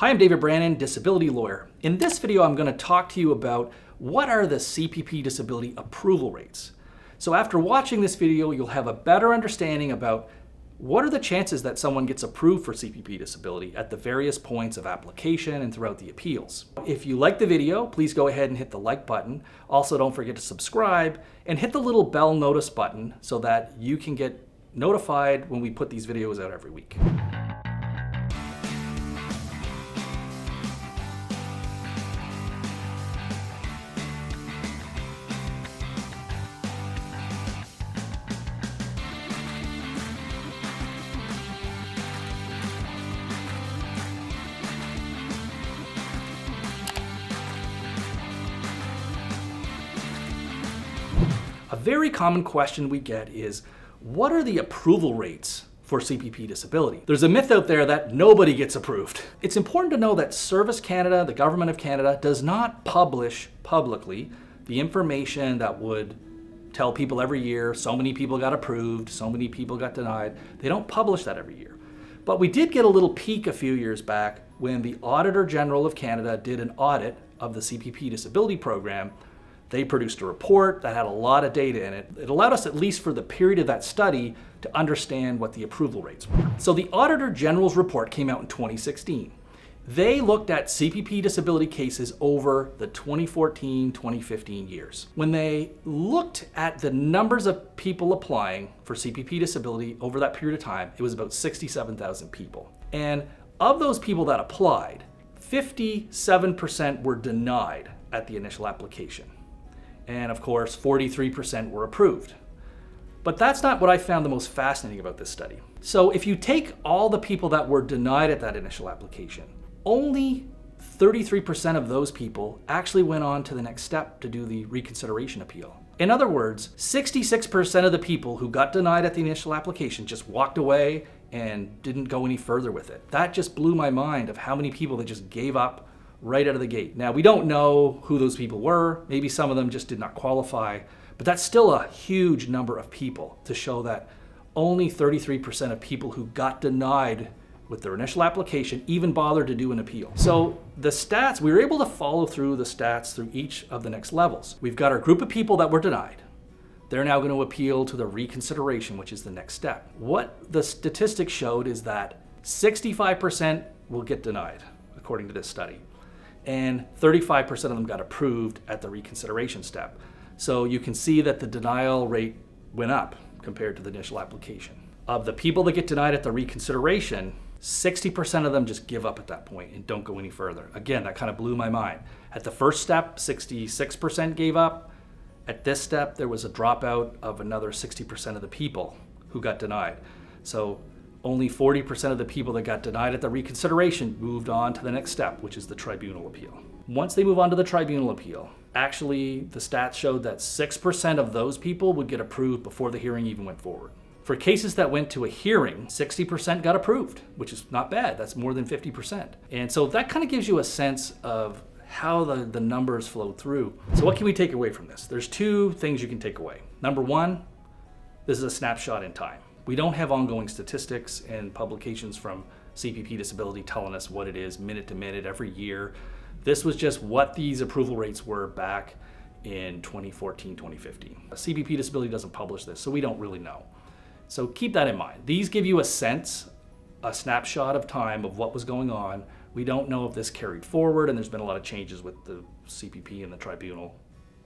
Hi, I'm David Brannon, disability lawyer. In this video, I'm going to talk to you about what are the CPP disability approval rates. So after watching this video, you'll have a better understanding about what are the chances that someone gets approved for CPP disability at the various points of application and throughout the appeals. If you like the video, please go ahead and hit the like button. Also, don't forget to subscribe and hit the little bell notice button so that you can get notified when we put these videos out every week. A very common question we get is, what are the approval rates for CPP disability? There's a myth out there that nobody gets approved. It's important to know that Service Canada, the Government of Canada, does not publish publicly the information that would tell people every year, so many people got approved, so many people got denied. They don't publish that every year. But we did get a little peek a few years back when the Auditor General of Canada did an audit of the CPP disability program. They produced a report that had a lot of data in it. It allowed us, at least for the period of that study, to understand what the approval rates were. So the Auditor General's report came out in 2016. They looked at CPP disability cases over the 2014-2015 years. When they looked at the numbers of people applying for CPP disability over that period of time, it was about 67,000 people. And of those people that applied, 57% were denied at the initial application. And of course, 43% were approved. But that's not what I found the most fascinating about this study. So if you take all the people that were denied at that initial application, only 33% of those people actually went on to the next step to do the reconsideration appeal. In other words, 66% of the people who got denied at the initial application just walked away and didn't go any further with it. That just blew my mind of how many people that just gave up right out of the gate. Now, we don't know who those people were. Maybe some of them just did not qualify, but that's still a huge number of people to show that only 33% of people who got denied with their initial application even bothered to do an appeal. So the stats, we were able to follow through the stats through each of the next levels. We've got our group of people that were denied. They're now going to appeal to the reconsideration, which is the next step. What the statistics showed is that 65% will get denied, according to this study. And 35% of them got approved at the reconsideration step. So you can see that the denial rate went up compared to the initial application. Of the people that get denied at the reconsideration, 60% of them just give up at that point and don't go any further. Again, that kind of blew my mind. At the first step, 66% gave up. At this step, there was a dropout of another 60% of the people who got denied. So only 40% of the people that got denied at the reconsideration moved on to the next step, which is the tribunal appeal. Once they move on to the tribunal appeal, actually the stats showed that 6% of those people would get approved before the hearing even went forward. For cases that went to a hearing, 60% got approved, which is not bad. That's more than 50%. And so that kind of gives you a sense of how the numbers flow through. So what can we take away from this? There's two things you can take away. Number one, this is a snapshot in time. We don't have ongoing statistics and publications from CPP disability telling us what it is minute to minute every year. This was just what these approval rates were back in 2014, 2015. CPP disability doesn't publish this, so we don't really know. So keep that in mind. These give you a sense, a snapshot of time of what was going on. We don't know if this carried forward, and there's been a lot of changes with the CPP and the tribunal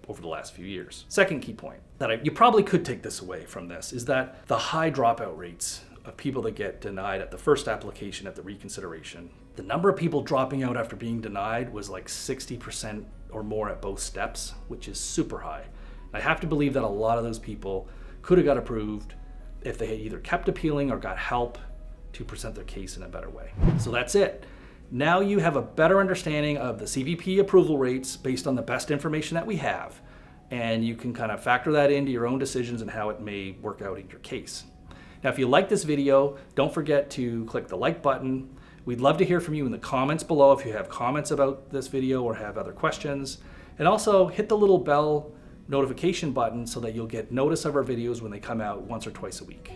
over the last few years. Second key point that you probably could take this away from this is that the high dropout rates of people that get denied at the first application at the reconsideration, the number of people dropping out after being denied was like 60% or more at both steps, which is super high. I have to believe that a lot of those people could have got approved if they had either kept appealing or got help to present their case in a better way. So that's it. Now you have a better understanding of the CPP approval rates based on the best information that we have, and you can kind of factor that into your own decisions and how it may work out in your case. Now, if you like this video, don't forget to click the like button. We'd love to hear from you in the comments below if you have comments about this video or have other questions. And also hit the little bell notification button so that you'll get notice of our videos when they come out once or twice a week.